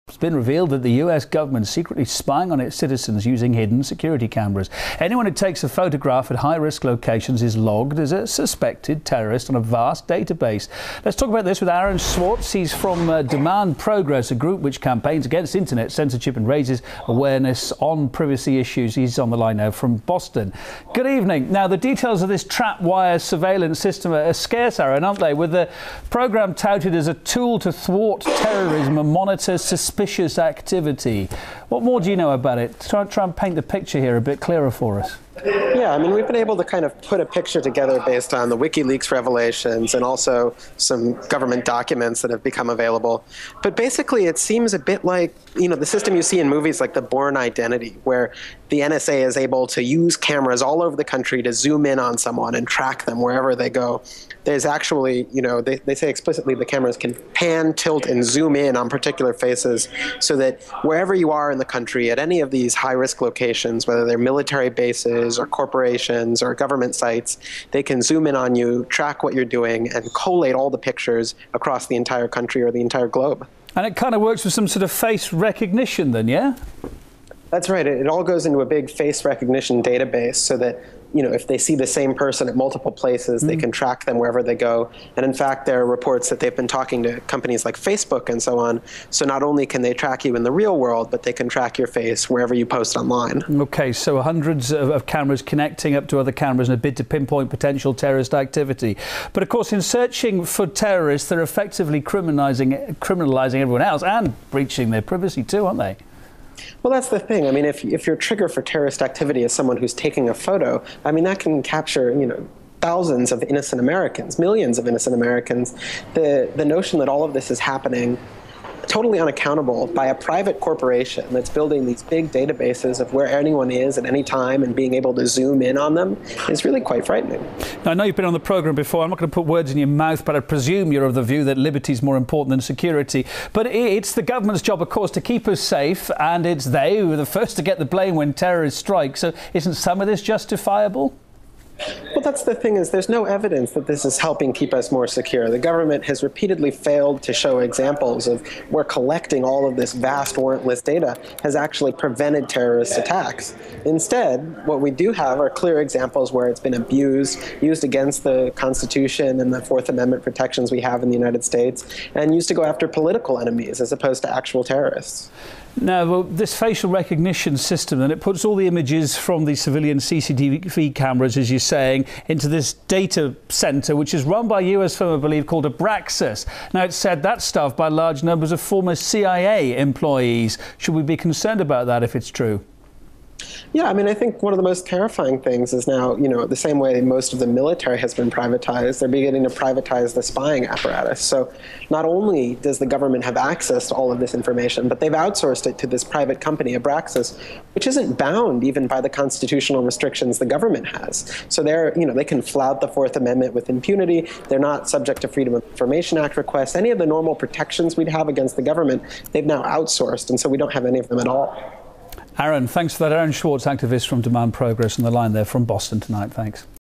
It's been revealed that the US government is secretly spying on its citizens using hidden security cameras. Anyone who takes a photograph at high-risk locations is logged as a suspected terrorist on a vast database. Let's talk about this with Aaron Schwartz. He's from Demand Progress, a group which campaigns against internet censorship and raises awareness on privacy issues. He's on the line now from Boston. Good evening. Now, the details of this TrapWire surveillance system are scarce, Aaron, aren't they? With the program touted as a tool to thwart terrorism and monitor suspicious activity. What more do you know about it? Try and paint the picture here a bit clearer for us. Yeah, I mean, we've been able to kind of put a picture together based on the WikiLeaks revelations and also some government documents that have become available. But basically, it seems a bit like, the system you see in movies like The Bourne Identity, where the NSA is able to use cameras all over the country to zoom in on someone and track them wherever they go. There's actually, they say explicitly the cameras can pan, tilt, and zoom in on particular faces so that wherever you are in the country, at any of these high-risk locations, whether they're military bases or corporations or government sites, they can zoom in on you, track what you're doing, and collate all the pictures across the entire country or the entire globe. And it kind of works with some sort of face recognition then, yeah? That's right. It all goes into a big face recognition database so that, if they see the same person at multiple places, they can track them wherever they go. And in fact, there are reports that they've been talking to companies like Facebook and so on. So not only can they track you in the real world, but they can track your face wherever you post online. OK, so hundreds of cameras connecting up to other cameras in a bid to pinpoint potential terrorist activity. But of course, in searching for terrorists, they're effectively criminalising everyone else and breaching their privacy too, aren't they? Well, that's the thing. I mean, if your trigger for terrorist activity is someone who's taking a photo, I mean, that can capture, thousands of innocent Americans, millions of innocent Americans. The notion that all of this is happening totally unaccountable by a private corporation that's building these big databases of where anyone is at any time and being able to zoom in on them is really quite frightening. Now, I know you've been on the programme before. I'm not going to put words in your mouth, but I presume you're of the view that liberty is more important than security. But it's the government's job, of course, to keep us safe, and it's they who are the first to get the blame when terrorists strike. So isn't some of this justifiable? Well, that's the thing, is there's no evidence that this is helping keep us more secure. The government has repeatedly failed to show examples of where collecting all of this vast warrantless data has actually prevented terrorist attacks. Instead, what we do have are clear examples where it's been abused, used against the Constitution and the Fourth Amendment protections we have in the United States, and used to go after political enemies as opposed to actual terrorists. Now, well, this facial recognition system, and it puts all the images from the civilian CCTV cameras, as you're saying, into this data centre, which is run by a US firm, I believe, called Abraxas. Now, it's said that's staffed by large numbers of former CIA employees. Should we be concerned about that if it's true? Yeah, I mean, I think one of the most terrifying things is now, the same way most of the military has been privatized, they're beginning to privatize the spying apparatus. So not only does the government have access to all of this information, but they've outsourced it to this private company, Abraxas, which isn't bound even by the constitutional restrictions the government has. So they can flout the Fourth Amendment with impunity. They're not subject to Freedom of Information Act requests. Any of the normal protections we'd have against the government, they've now outsourced, and so we don't have any of them at all. Aaron, thanks for that. Aaron Schwartz, activist from Demand Progress, on the line there from Boston tonight. Thanks.